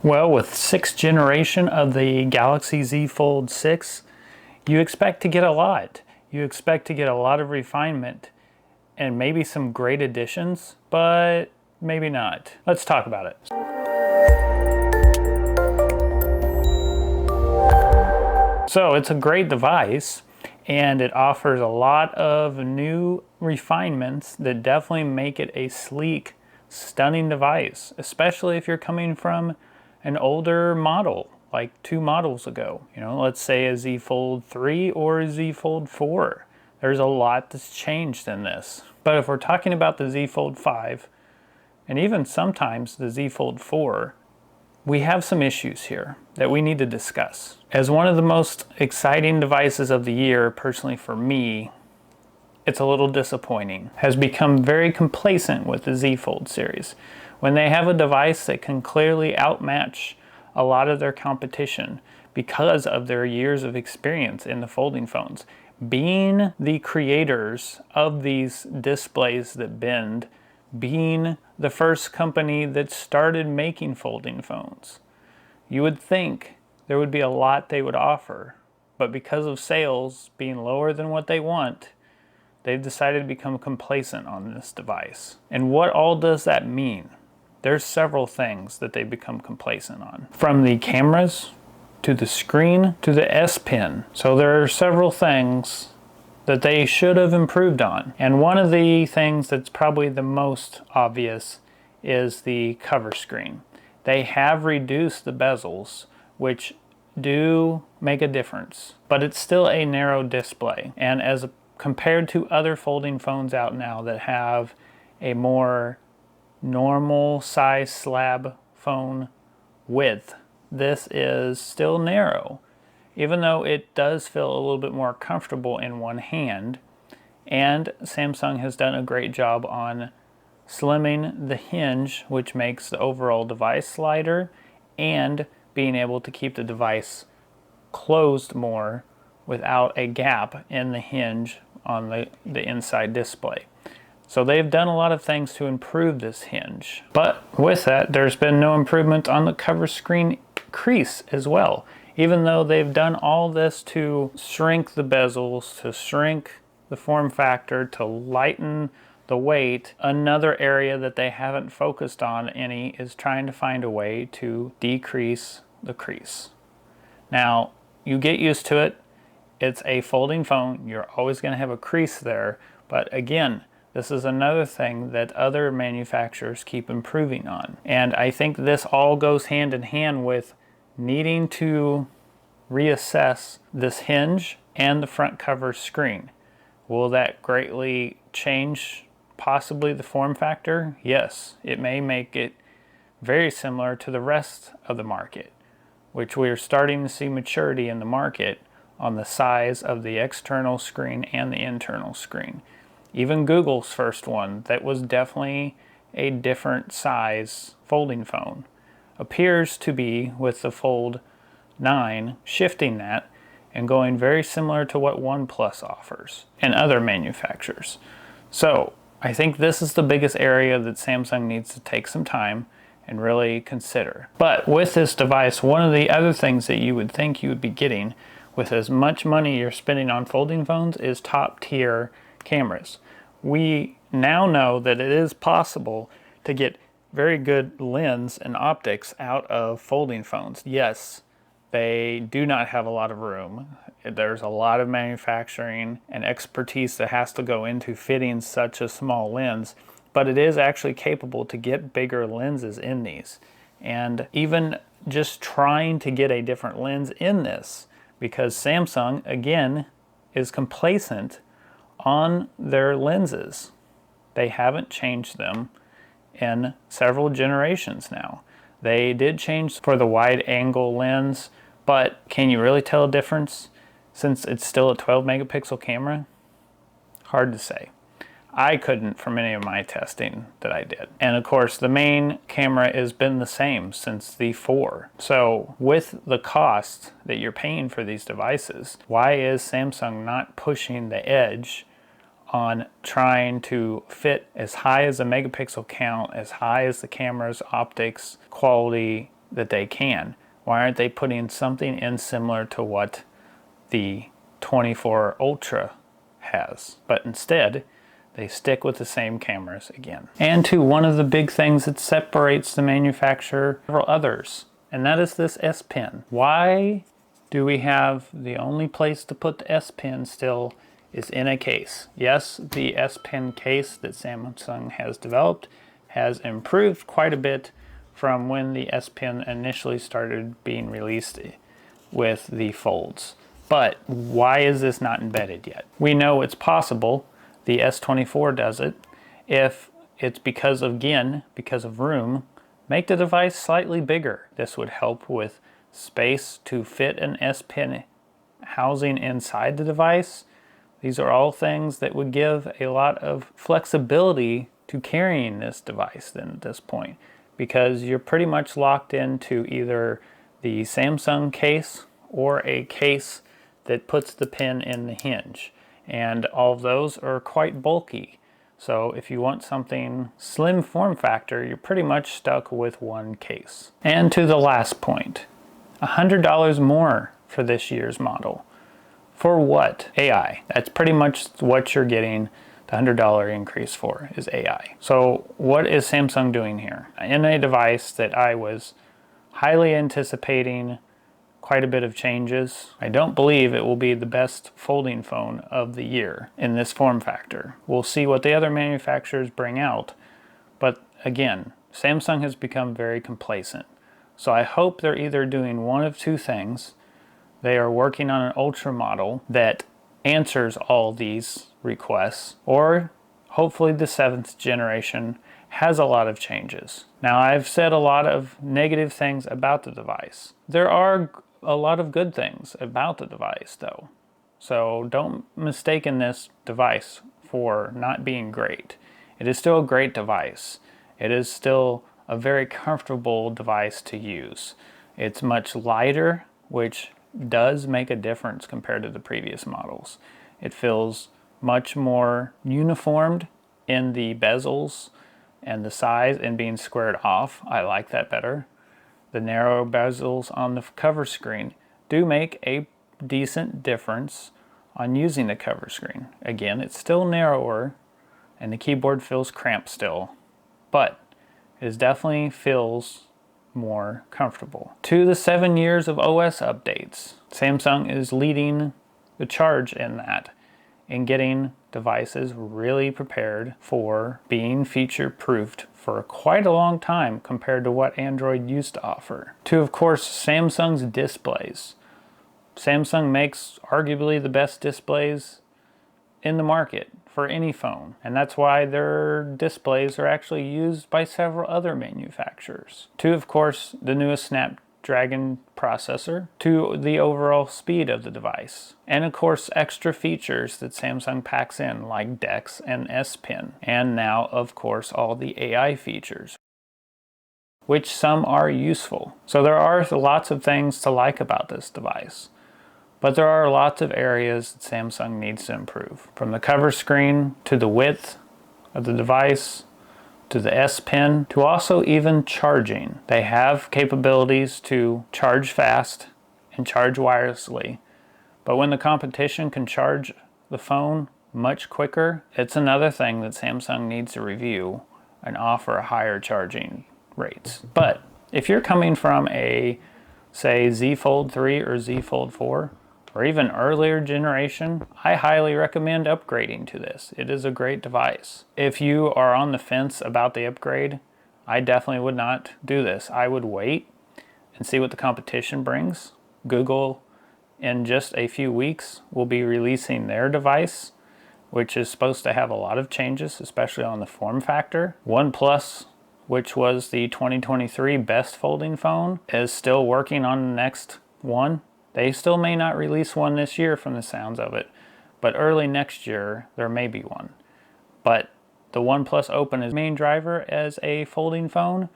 Well, with 6th generation of the Galaxy Z Fold 6, you expect to get a lot. You expect to get a lot of refinement and maybe some great additions, but maybe not. Let's talk about it. So it's a great device and it offers a lot of new refinements that definitely make it a sleek, stunning device, especially if you're coming from an older model, like 2 models ago. You know, let's say a Z Fold 3 or a Z Fold 4. There's a lot that's changed in this. But if we're talking about the Z Fold 5, and even sometimes the Z Fold 4, we have some issues here that we need to discuss. As one of the most exciting devices of the year, personally for me, it's a little disappointing. Has become very complacent with the Z Fold series. When they have a device that can clearly outmatch a lot of their competition because of their years of experience in the folding phones, being the creators of these displays that bend, being the first company that started making folding phones, you would think there would be a lot they would offer, but because of sales being lower than what they want, they've decided to become complacent on this device. And what all does that mean? There's several things that they've become complacent on. From the cameras, to the screen, to the S Pen. So there are several things that they should have improved on. And one of the things that's probably the most obvious is the cover screen. They have reduced the bezels, which do make a difference, but it's still a narrow display. And as compared to other folding phones out now that have a more normal size slab phone width, this is still narrow, even though it does feel a little bit more comfortable in one hand. And Samsung has done a great job on slimming the hinge, which makes the overall device slider, and being able to keep the device closed more without a gap in the hinge on the inside display. So they've done a lot of things to improve this hinge. But with that, there's been no improvement on the cover screen crease as well. Even though they've done all this to shrink the bezels, to shrink the form factor, to lighten the weight, another area that they haven't focused on any is trying to find a way to decrease the crease. Now, you get used to it. It's a folding phone. You're always going to have a crease there. But again, this is another thing that other manufacturers keep improving on. And I think this all goes hand in hand with needing to reassess this hinge and the front cover screen. Will that greatly change possibly the form factor? Yes, it may make it very similar to the rest of the market, which we are starting to see maturity in the market on the size of the external screen and the internal screen. Even Google's first one, that was definitely a different size folding phone, appears to be, with the Fold 9, shifting that and going very similar to what OnePlus offers and other manufacturers. So I think this is the biggest area that Samsung needs to take some time and really consider. But with this device, one of the other things that you would think you would be getting with as much money you're spending on folding phones is top tier cameras. We now know that it is possible to get very good lens and optics out of folding phones. Yes, they do not have a lot of room. There's a lot of manufacturing and expertise that has to go into fitting such a small lens, but it is actually capable to get bigger lenses in these. And even just trying to get a different lens in this, because Samsung, again, is complacent on their lenses. They haven't changed them in several generations now. They did change for the wide angle lens, but can you really tell a difference since it's still a 12 megapixel camera? Hard to say. I couldn't from any of my testing that I did. And of course, the main camera has been the same since the 4. So with the cost that you're paying for these devices, why is Samsung not pushing the edge on trying to fit as high as a megapixel count, as high as the camera's optics quality that they can. Why aren't they putting something in similar to what the 24 Ultra has? But instead, they stick with the same cameras again. And to one of the big things that separates the manufacturer from others, and that is this S Pen. Why do we have the only place to put the S Pen still is in a case? Yes, the S Pen case that Samsung has developed has improved quite a bit from when the S Pen initially started being released with the folds. But why is this not embedded yet? We know it's possible. The S24 does it. If it's because of, again, because of room, make the device slightly bigger. This would help with space to fit an S Pen housing inside the device. These are all things that would give a lot of flexibility to carrying this device then at this point, because you're pretty much locked into either the Samsung case or a case that puts the pen in the hinge. And all of those are quite bulky. So if you want something slim form factor, you're pretty much stuck with one case. And to the last point, $100 more for this year's model. For what? AI. That's pretty much what you're getting the $100 increase for, is AI. So what is Samsung doing here? In a device that I was highly anticipating quite a bit of changes, I don't believe it will be the best folding phone of the year in this form factor. We'll see what the other manufacturers bring out, but again, Samsung has become very complacent. So I hope they're either doing one of two things. They are working on an Ultra model that answers all these requests, or hopefully the 7th generation has a lot of changes. Now, I've said a lot of negative things about the device. There are a lot of good things about the device though. So don't mistake this device for not being great. It is still a great device. It is still a very comfortable device to use. It's much lighter, which does make a difference compared to the previous models. It feels much more uniformed in the bezels and the size and being squared off. I like that better. The narrow bezels on the cover screen do make a decent difference on using the cover screen. Again, it's still narrower and the keyboard feels cramped still, but it definitely feels more comfortable. To the 7 years of OS updates, Samsung is leading the charge in that, in getting devices really prepared for being feature-proofed for quite a long time compared to what Android used to offer. To, of course, Samsung's displays. Samsung makes arguably the best displays in the market for any phone, and that's why their displays are actually used by several other manufacturers. To, of course, the newest Snapdragon processor, to the overall speed of the device, and of course extra features that Samsung packs in like DeX and S Pen, and now of course all the AI features, which some are useful. So there are lots of things to like about this device, but there are lots of areas that Samsung needs to improve. From the cover screen, to the width of the device, to the S Pen, to also even charging. They have capabilities to charge fast and charge wirelessly, but when the competition can charge the phone much quicker, it's another thing that Samsung needs to review and offer higher charging rates. But if you're coming from a, say, Z Fold 3 or Z Fold 4, or even earlier generation, I highly recommend upgrading to this. It is a great device. If you are on the fence about the upgrade, I definitely would not do this. I would wait and see what the competition brings. Google, in just a few weeks, will be releasing their device, which is supposed to have a lot of changes, especially on the form factor. OnePlus, which was the 2023 best folding phone, is still working on the next one. They still may not release one this year from the sounds of it, but early next year there may be one. But the OnePlus Open is the main driver as a folding phone,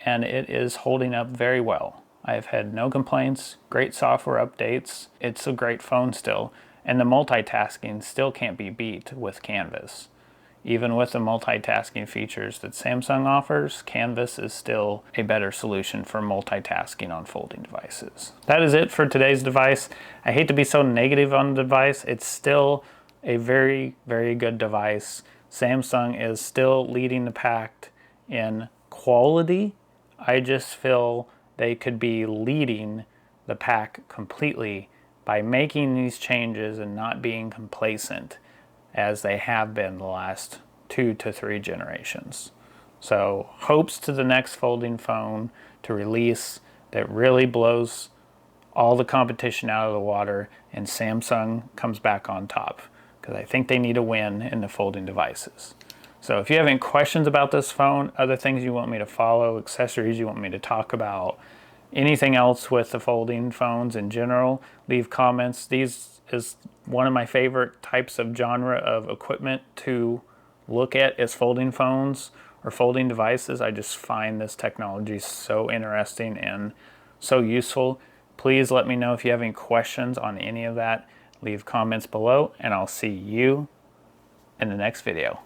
and it is holding up very well. I have had no complaints, great software updates, it's a great phone still, and the multitasking still can't be beat with Canvas. even with the multitasking features that Samsung offers, Canvas is still a better solution for multitasking on folding devices. That is it for today's device. I hate to be so negative on the device. It's still a very, very good device. Samsung is still leading the pack in quality. I just feel they could be leading the pack completely by making these changes and not being complacent as they have been the last 2 to 3 generations. So hopes to the next folding phone to release that really blows all the competition out of the water and Samsung comes back on top, because I think they need a win in the folding devices. So if you have any questions about this phone, other things you want me to follow, accessories you want me to talk about, anything else with the folding phones in general, leave comments. These is one of my favorite types of genre of equipment to look at is folding phones or folding devices. I just find this technology so interesting and so useful. Please let me know if you have any questions on any of that. Leave comments below and I'll see you in the next video.